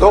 2।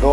2।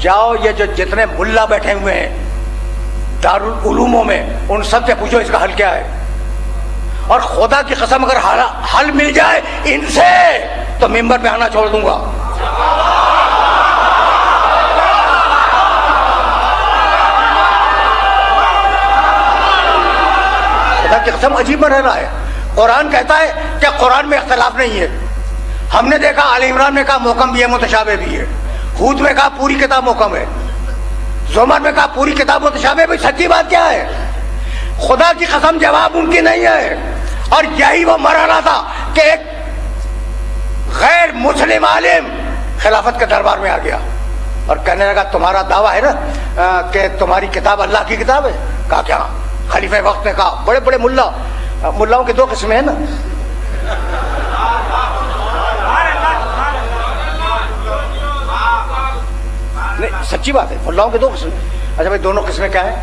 جاؤ یہ جو جتنے ملا بیٹھے ہوئے ہیں دارالعلوموں میں ان سب سے پوچھو اس کا حل کیا ہے، اور خدا کی قسم اگر حل مل جائے ان سے تو ممبر پہ آنا چھوڑ دوں گا. خدا کی قسم عجیب مرحلہ ہے. قرآن کہتا ہے کہ قرآن میں اختلاف نہیں ہے. ہم نے دیکھا آل عمران میں کہا محکم بھی ہے متشابہ بھی ہے، ہود میں کہا پوری کتاب محکم ہے، زمر میں کہا پوری کتاب متشابہ بھی. سچی بات کیا ہے؟ خدا کی قسم جواب ان کی نہیں ہے. اور یہی وہ مرحلہ تھا کہ ایک غیر مسلم عالم خلافت کے دربار میں آ گیا اور کہنے لگا تمہارا دعویٰ ہے نا کہ تمہاری کتاب اللہ کی کتاب ہے؟ کہا کیا؟ خلیفہ وقت نے کہا بڑے بڑے ملاؤں کی دو قسمیں ہیں نا، نہیں سچی بات ہے، ملاؤں کی دو قسمیں. اچھا بھائی دونوں قسمیں کیا ہیں؟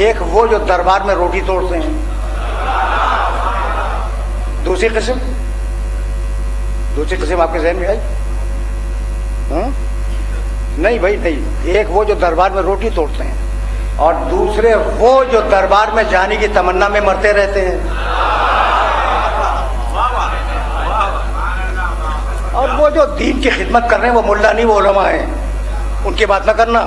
ایک وہ جو دربار میں روٹی توڑتے ہیں، دوسری قسم آپ کے ذہن میں آئی؟ نہیں بھائی نہیں. ایک وہ جو دربار میں روٹی توڑتے ہیں اور دوسرے وہ جو دربار میں جانے کی تمنا میں مرتے رہتے ہیں. اور وہ جو دین کی خدمت کر رہے ہیں وہ ملا نہیں، وہ علماء ہیں، ان کی بات نہ کرنا،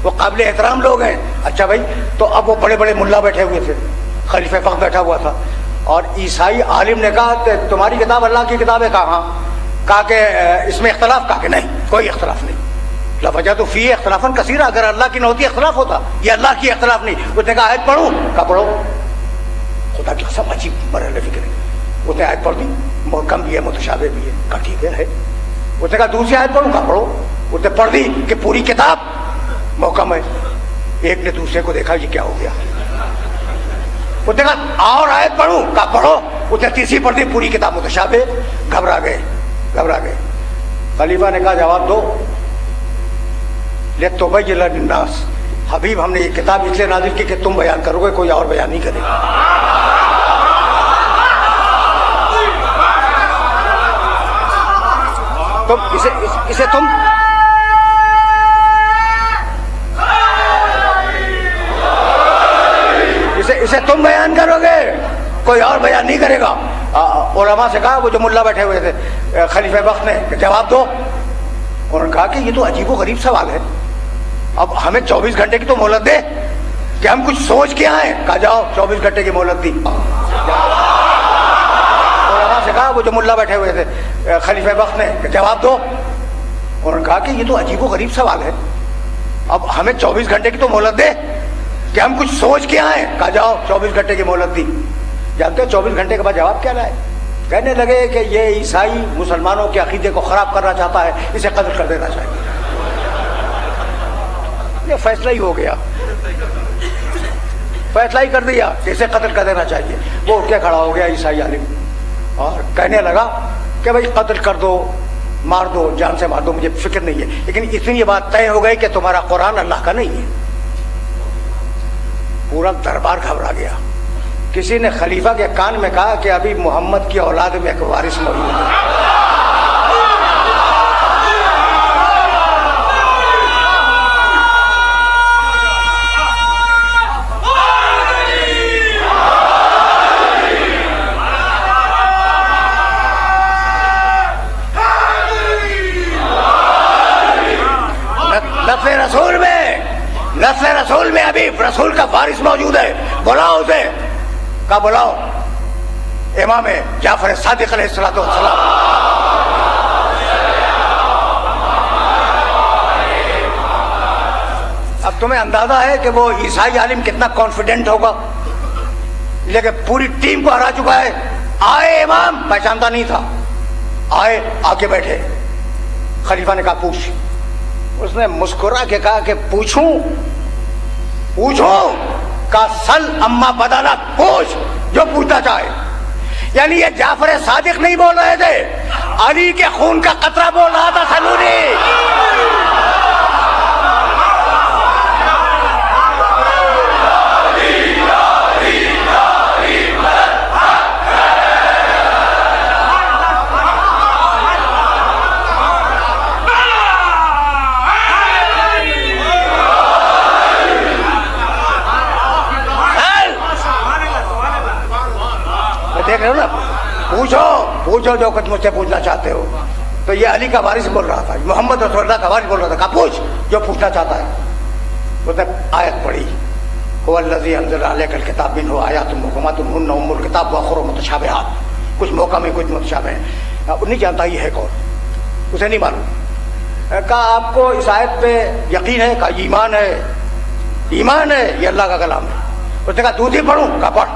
وہ قابل احترام لوگ ہیں. اچھا بھائی تو اب وہ بڑے بڑے ملا بیٹھے ہوئے تھے، خلیفہ فخر بیٹھا ہوا تھا اور عیسائی عالم نے کہا کہ تمہاری کتاب اللہ کی کتاب ہے؟ کہا ہاں. کہا کہ اس میں اختلاف؟ کہا کہ نہیں کوئی اختلاف نہیں. لَوَجَدُوا فِيهِ اخْتِلَافًا كَثِيرًا، اگر اللہ کی نہ ہوتی اختلاف ہوتا، یہ اللہ کی اختلاف نہیں. اس نے کہا آیت پڑھوں؟ کہا پڑھو. خدا کی قسم عجیب مرحلہ فکر ہے. اس نے آیت پڑھ دی، محکم بھی ہے متشابہ بھی ہے. کہا ٹھیک ہے. اس نے کہا دوسری آیت پڑھوں؟ کہا پڑھو. اس نے پڑھ دی کہ پوری کتاب محکم ہے. ایک نے دوسرے کو دیکھا یہ کیا ہو گیا. اس نے کہا اور آیت پڑھوں؟ کہا پڑھو. اس نے تیسری پڑھ دی پوری کتاب متشابہ. گھبرا گئے. خلیفہ نے کہا جواب دو. لِتُبَيِّنَ لِلنَّاسِ، حبیب ہم نے یہ کتاب اس لیے نازل کی کہ تم بیان کرو گے، کوئی اور بیان نہیں کرے گا. تم اسے تم بیان کرو گے، کوئی اور بیان نہیں کرے گا. علماء سے کہا وہ جو ملا بیٹھے ہوئے تھے خلیفہ وقت نے کہ جواب دو. انہوں نے کہا کہ یہ تو عجیب و غریب سوال ہے، اب ہمیں 24 گھنٹے کی تو مہلت دے کہ ہم کچھ سوچ کے آئیں. کہا جاؤ 24 گھنٹے کی مہلت دی. علماء سے کہا وہ جو ملا بیٹھے ہوئے تھے خلیفہ وقت نے کہ جواب دو. انہوں نے کہا کہ یہ تو عجیب و غریب سوال ہے، اب ہمیں 24 گھنٹے کی تو مہلت دے کہ ہم کچھ سوچ کے آئیں. کہا جاؤ 24 گھنٹے کی مہلت دی. جانتے ہو 24 گھنٹے کے بعد جواب کیا لائے؟ کہنے لگے کہ یہ عیسائی مسلمانوں کے عقیدے کو خراب کرنا چاہتا ہے، اسے قتل کر دینا چاہیے. یہ فیصلہ ہی ہو گیا، فیصلہ ہی کر دیا کہ اسے قتل کر دینا چاہیے. وہ اٹھ کے کھڑا ہو گیا عیسائی عالم اور کہنے لگا کہ بھائی قتل کر دو، مار دو، جان سے مار دو، مجھے فکر نہیں ہے، لیکن اتنی بات طے ہو گئی کہ تمہارا قرآن اللہ کا نہیں ہے. پورا دربار گھبرا گیا. کسی نے خلیفہ کے کان میں کہا کہ ابھی محمد کی اولاد میں ایک وارث موجود ہے. نسل رسول میں ابھی رسول کا وارث موجود ہے، بلاؤ اسے. کہا بلاؤ امام جعفر صادق علیہ الصلوۃ والسلام. اب تمہیں اندازہ ہے کہ وہ عیسائی عالم کتنا کانفیڈنٹ ہوگا، لیکن پوری ٹیم کو ہرا چکا ہے. آئے امام، پہچانتا نہیں تھا، آئے آ کے بیٹھے. خلیفہ نے کہا پوچھ. اس نے مسکرا کے کہا کہ پوچھوں؟ کا سل اما بدلت، پوچھ جو پوچھنا چاہے. یعنی یہ جعفر صادق نہیں بول رہے تھے، علی کے خون کا قطرہ بول رہا تھا سلوری. پوچھو جو کچھ مجھ سے پوچھنا چاہتے ہو. تو یہ علی کا وارث بول رہا تھا, محمد رسول اللہ کا وارث بول رہا تھا. کہا پوچھ جو پوچھنا چاہتا ہے. اس نے آیت پڑھی, هو الذی انزل علیک الکتاب منہ آیات محکمات ہن ام الکتاب واخر متشابہات. کچھ محکم ہے کچھ متشابہ ہیں. نہیں جانتا یہ ہے کون, اسے نہیں معلوم. کہا آپ کو اس آیت پہ یقین ہے؟ کہا ایمان ہے. ایمان ہے, یہ اللہ کا کلام ہے. اس نے کہا دودھ ہی پڑھوں؟ کہا پڑھ.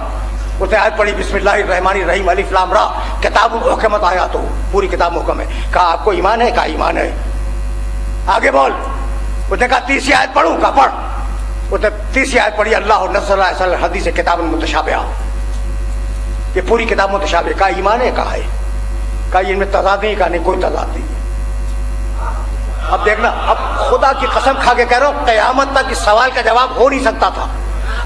اس نے آیت پڑھی بسم اللہ الرحمن الرحیم الف لام را کتاب محکمت آیات ہو, پوری کتاب محکم ہے. کہا آپ کو ایمان ہے؟ کہا ایمان ہے. آگے بول. اس نے کہا تیسری آیت پڑھوں؟ کہا پڑھ. اس نے تیسری آیت پڑھی اللہ نزل احسن الحدیث کتاب متشابہ, یہ پوری کتاب متشابہ. کہا ایمان ہے؟ کہا ہے. کہا ان میں تضاد نہیں؟ کہا نہیں کوئی تضاد نہیں ہے. اب دیکھنا, اب خدا کی قسم کھا کے کہہ رہا ہوں قیامت تک اس سوال کا جواب ہو نہیں سکتا تھا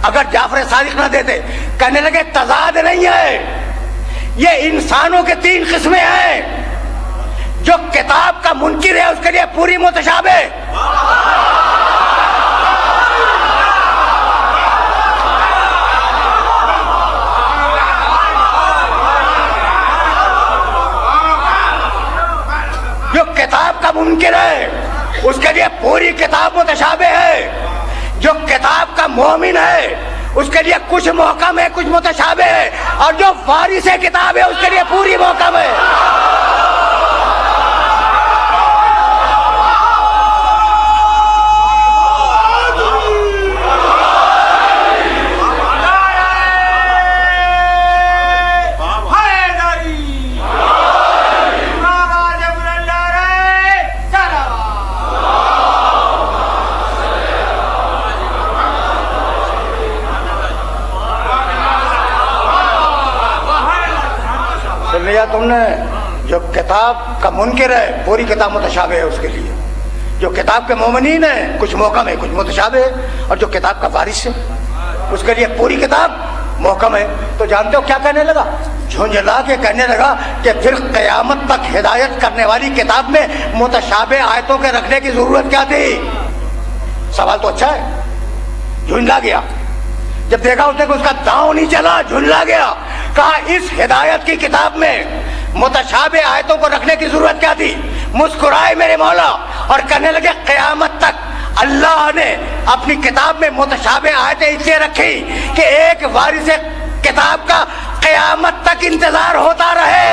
اگر جعفر صادق نہ دیتے. کہنے لگے تضاد نہیں ہے, یہ انسانوں کے 3 قسمیں ہیں. جو کتاب کا منکر ہے اس کے لیے پوری متشابہ, جو کتاب کا منکر ہے اس کے لیے پوری کتاب متشابہ ہے. جو کتاب کا مومن ہے اس کے لیے کچھ محکم ہے کچھ متشابہ ہے, اور جو وارث کتاب ہے اس کے لیے پوری محکم ہے. لیا تم نے, جو کتاب کا منکر ہے پوری کتاب متشابہ ہے اس کے لیے. جو کتاب کے مومنین ہیں کچھ محکم ہے کچھ متشابہ ہے, اور جو کتاب کا وارث ہے اس کے لیے پوری کتاب محکم ہے. تو جانتے ہو کیا کہنے لگا؟ جھنجھلا کے کہنے لگا کہ پھر قیامت تک ہدایت کرنے والی کتاب میں متشابہ آیتوں کے رکھنے کی ضرورت کیا تھی؟ سوال تو اچھا ہے. جھنجھلا گیا, جب دیکھا اس نے کہ اس کا داؤں نہیں چلا, جھنجھلا گیا. کہا اس ہدایت کی کتاب میں متشابہ آیتوں کو رکھنے کی ضرورت کیا تھی؟ مسکرائے میرے مولا اور کہنے لگے قیامت تک اللہ نے اپنی کتاب میں متشابہ آیتیں اس لیے رکھی کہ ایک وارث کتاب کا قیامت تک انتظار ہوتا رہے.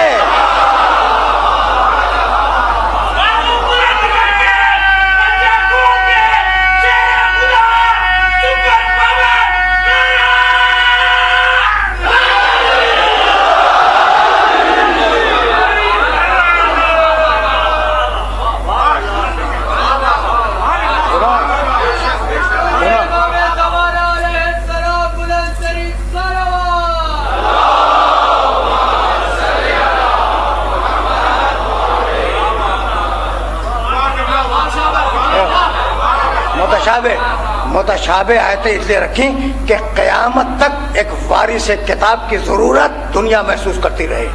متشابہ آیتیں اس لیے رکھیں کہ قیامت تک ایک وارث کتاب کی ضرورت دنیا محسوس کرتی رہے.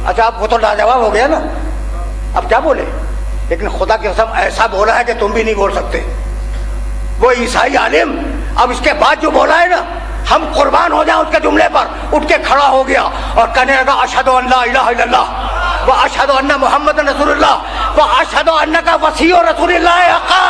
اچھا اب وہ تو لاجواب ہو گیا نا, اب کیا بولے؟ لیکن خدا کی قسم ایسا بولا ہے کہ تم بھی نہیں بول سکتے. وہ عیسائی عالم اب اس کے بعد جو بولا ہے نا, ہم قربان ہو جائیں اس کے جملے پر, اٹھ کے کھڑا ہو گیا اور کہنے لگا اشہد ان لا الہ الا اللہ و اشہد ان محمد رسول اللہ و اشہد انک وصی رسول اللہ حقا.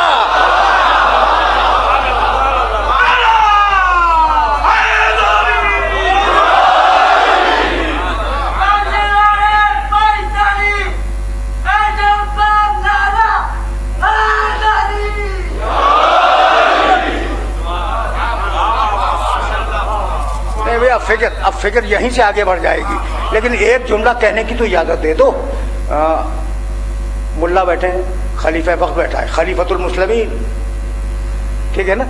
اب فکر یہیں سے آگے بڑھ جائے گی, لیکن ایک جملہ کہنے کی تو اجازت دے دو. ملا بیٹھے ہیں, خلیفہ وقت بیٹھا ہے, خلیفۃ المسلمین, ٹھیک ہے نا,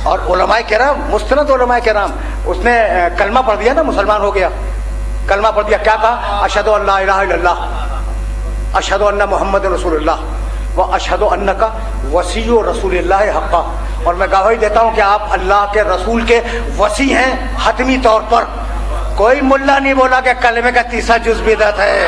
اور علماء کرام, مستند علماء کرام, اس نے کلمہ پڑھ دیا نا, مسلمان ہو گیا, کلمہ پڑھ دیا. کیا کہا؟ اشہد ان لا الہ الا اللہ اشہد ان محمد رسول اللہ و اشہد انک وصی رسول اللہ حقا. اور میں گواہی دیتا ہوں کہ آپ اللہ کے رسول کے وصی ہیں حتمی طور پر. کوئی ملا نہیں بولا کہ کلمے کا تیسرا جز بدعت ہے.